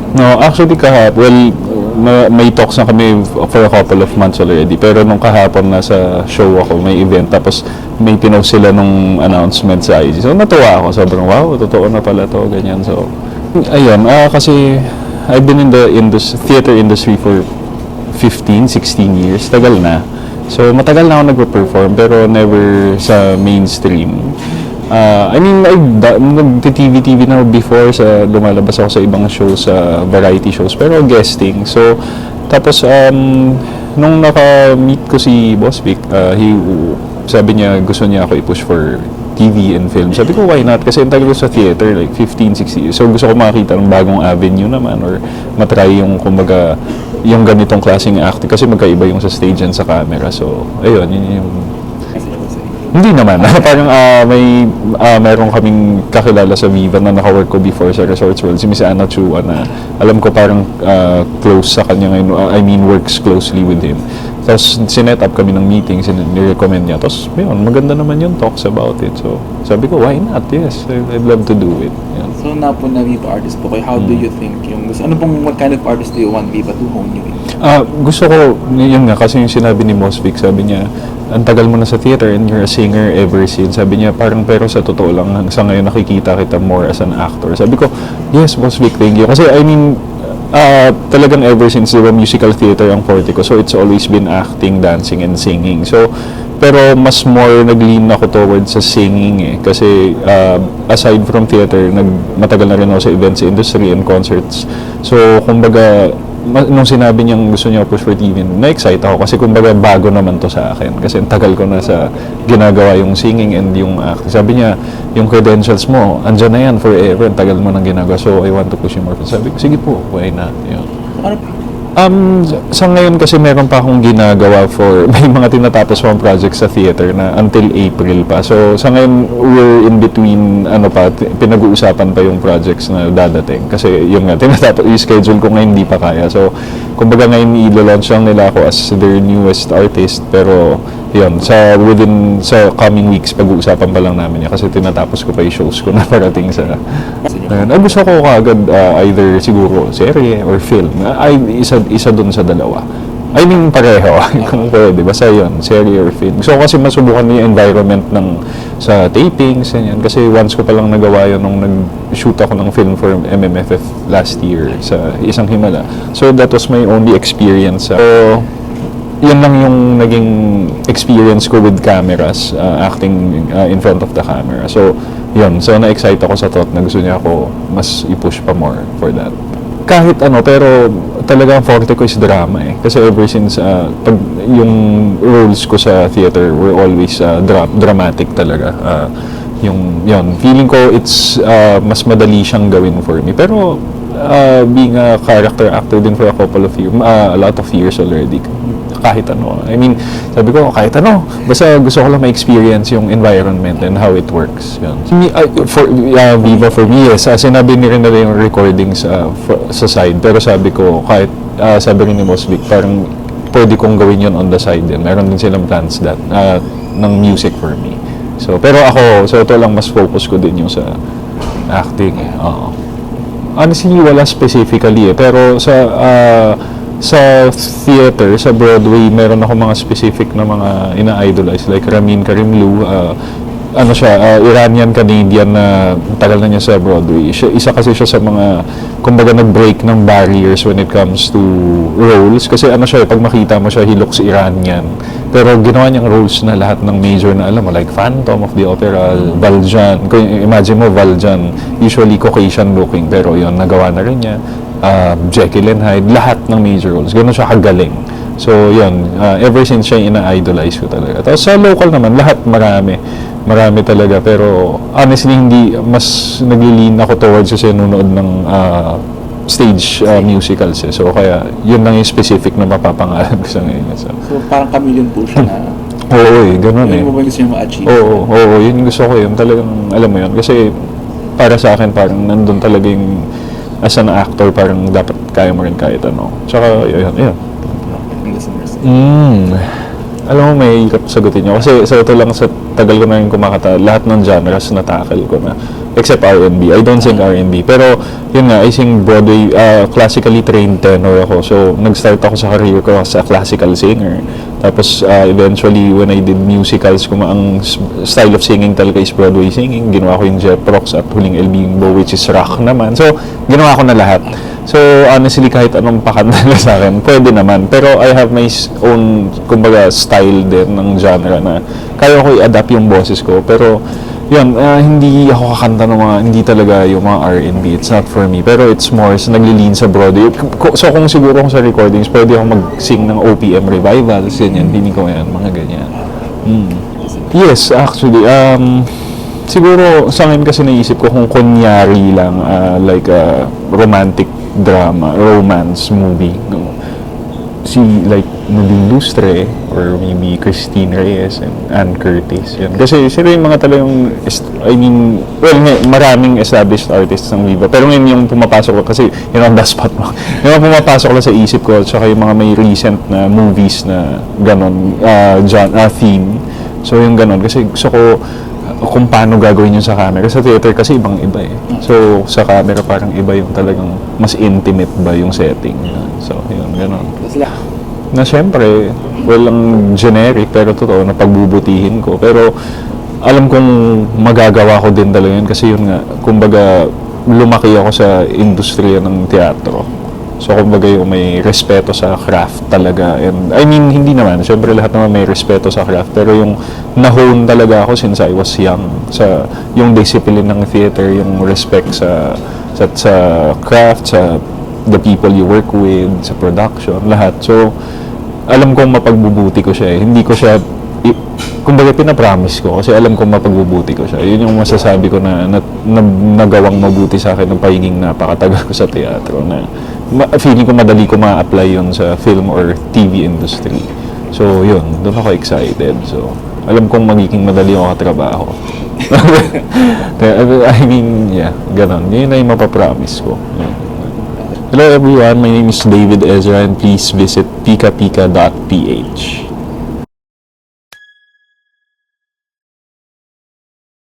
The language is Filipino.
No, actually kahapon, may talks na kami for a couple of months already. Pero nung kahapon nasa show ako, may event, tapos may pinost sila nung announcement sa IG. So natuwa ako, sobrang wow, totoo na pala to, ganyan. So, ayun, kasi I've been in the theater industry for 15, 16 years. Tagal na. So, matagal na ako nagpe-perform pero never sa mainstream. I mean, nag-TV na before, lumalabas ako sa ibang shows, sa variety shows, pero guesting. So, tapos, nung naka-meet ko si Boss Vic, sabi niya gusto niya ako i-push for TV and film. Sabi ko, why not? Kasi ang tagal ko sa theater, like 15, 16 years. So, gusto ko makakita ng bagong avenue naman or matry yung, kumbaga, yung ganitong klaseng acting. Kasi magkaiba yung sa stage and sa camera. So, ayun, yun yung... Hindi naman. Parang meron kaming kakilala sa Viva na naka-work ko before sa Resorts World. Si Miss Anna Chua na alam ko parang close sa kanya ngayon. I mean, works closely with him. Tapos, sinet up kami ng meetings, ni-recommend niya. Tapos, yun, maganda naman yung talks about it. So, sabi ko, why not? Yes, I'd love to do it. Yan. So, na po na Viva artist po kayo, how do you think what kind of artist do you want Viva to hone you in? Gusto ko, yun nga, kasi yung sinabi ni Boss Vic, sabi niya, ang tagal mo na sa theater and you're a singer ever since. Sabi niya, parang pero sa totoo lang, sa ngayon nakikita kita more as an actor. Sabi ko, yes, Boss Vic, thank you. Kasi, I mean, talagang ever since, diba, musical theater ang forte ko. So, it's always been acting, dancing, and singing. So, pero mas more nag-lean ako towards sa singing eh. Kasi, aside from theater, matagal na rin ako sa events industry and concerts. So, kumbaga, nung sinabi niyang gusto niya push for TV, na-excite ako kasi kumbaga bago naman to sa akin. Kasi tagal ko na sa ginagawa yung singing and yung acting. Sabi niya, yung credentials mo, andyan na yan forever. Tagal mo nang ginagawa. So, I want to push you more. Sabi ko, sige po, why not? Yun. Sa ngayon kasi meron pa akong ginagawa may mga tinatapos pang projects sa theater na until April pa. So, sa ngayon, we're in between, pinag-uusapan pa yung projects na dadating. Kasi yung nga, i-schedule ko ngayon, hindi pa kaya. So, kumbaga ngayon, i-launch lang nila ako as their newest artist. Pero, yun, sa coming weeks, pag-uusapan pa lang namin yan. Kasi tinatapos ko pa yung shows ko na parating sa... gusto ko kagad either siguro serye or film. Isa dun sa dalawa. I mean, pareho. Kung pwede. Basta yun, serye or film. Gusto ko kasi masubukan yung environment sa tapings. Yan. Kasi once ko palang nagawa yun nung nag-shoot ako ng film for MMFF last year sa Isang Himala. So, that was my only experience. So, yun lang yung naging experience ko with cameras, acting in front of the camera. So, yun. So, na-excite ako sa thought na gusto niya ako mas i-push pa more for that. Kahit pero talagang forte ko is drama eh. Kasi ever since, pag yung roles ko sa theater were always dramatic talaga. Yun, feeling ko it's mas madali siyang gawin for me. Pero, being a character actor din for a couple of years, a lot of years already, kahit ano. I mean, sabi ko, kahit ano. Basta gusto ko lang ma-experience yung environment and how it works. Yun. Viva for me, yes. Sinabi ni rin nila yung recordings sa side. Pero sabi ko, kahit, sabi rin ni Boss Vic, parang pwede kong gawin yun on the side din. Meron din silang plans ng music for me. So, pero ako, ito lang mas focus ko din yung sa acting. Honestly, wala specifically eh. Pero sa theater, sa Broadway, meron ako mga specific na mga ina-idolize like Ramin Karimloo, Iranian-Canadian na tagal na niya sa Broadway. Isa kasi siya sa mga, kumbaga, nag-break ng barriers when it comes to roles. Kasi pag makita mo siya, he looks Iranian. Pero ginawa niyang roles na lahat ng major na alam mo, like Phantom of the Opera, Valjean. Kung imagine mo, Valjean, usually Caucasian looking, pero yun, nagawa na rin niya. Jekyll and Hyde, lahat ng major roles. Ganun siya kagaling. So, yun, ever since siya ina-idolize ko talaga. Tapos sa local naman, lahat marami talaga. Pero, honestly, mas naglilin ako towards kasi nunood ng stage musicals eh. So, kaya, yun lang yung specific na mapapangalan ko sa ngayon. So, parang chameleon po siya na... Oo, ganun eh. Yung mo ba gusto niyo ma-achieve? Oo, yun gusto ko yun. Talagang, alam mo yun. Kasi, para sa akin, parang nandun talaga yung as an actor, parang dapat kaya mo rin kahit ano. Tsaka, yun. In the summer. Alam mo, may hirap sagutin nyo. Kasi ito lang sa tagal ko na rin kumakata, lahat ng genres na tackle ko na. Except R&B. I don't sing R&B. Pero, yun nga, I sing Broadway, classically trained tenor ako. So, nag-start ako sa career ko as a classical singer. Tapos, eventually, when I did musicals, ang style of singing talaga is Broadway singing. Ginawa ko yung Jeff Rocks at huling El Bimbo, which is rock naman. So, ginawa ko na lahat. So, honestly, kahit anong pakanta na sa akin, pwede naman. Pero I have my own, kumbaga, style din ng genre na kaya ko i-adapt yung boses ko. Pero, yun, hindi ako kakanta ng mga, hindi talaga yung mga R&B. It's not for me. Pero it's more, naglilin sa Broadway. So, kung siguro kung sa recordings, pwede ako mag-sing ng OPM revivals, ganyan. Hindi ko yan, mga ganyan. Yes, actually. Siguro, sa akin kasi naisip ko kung kunyari lang, like a romantic drama, romance movie. No? Si, like, Nadine Lustre, or maybe Christine Reyes and Ann Curtis. Yan. Kasi sila yung mga talagang, maraming established artists ng Viva. Pero ngayon yung pumapasok ko, kasi yun ang the spot mo. Yung pumapasok lang sa isip ko, tsaka yung mga may recent na movies na ganon, theme. So yung ganon, kasi gusto ko kung paano gagawin yun sa camera. Sa theater kasi ibang-iba eh. So sa camera parang iba yung talagang mas intimate ba yung setting. So yun, ganon. Na syempre, walang generic, pero totoo, na pagbubutihin ko. Pero, alam kong magagawa ko din talaga yun kasi yun nga, kumbaga, lumaki ako sa industriya ng teatro. So, kumbaga yung may respeto sa craft talaga. And, I mean, hindi naman. Syempre, lahat naman may respeto sa craft. Pero yung na-hone talaga ako since I was young. Sa, yung discipline ng theater, yung respect sa craft, sa the people you work with, sa production, lahat. So, alam kong mapagbubuti ko siya eh. Hindi ko siya, kumbaga pinapromise ko kasi alam kong mapagbubuti ko siya. Yun yung masasabi ko na nagawang mabuti sa akin ng pagiging napakatagal ko sa teatro na feeling ko madali ko ma-apply yun sa film or TV industry. So, yun. Doon ako excited. So, alam kong magiging madali ako katrabaho. I mean, yeah, ganon. Yun na yung mapapromise ko. Yeah. Hello everyone, my name is David Ezra and please visit pikapika.ph.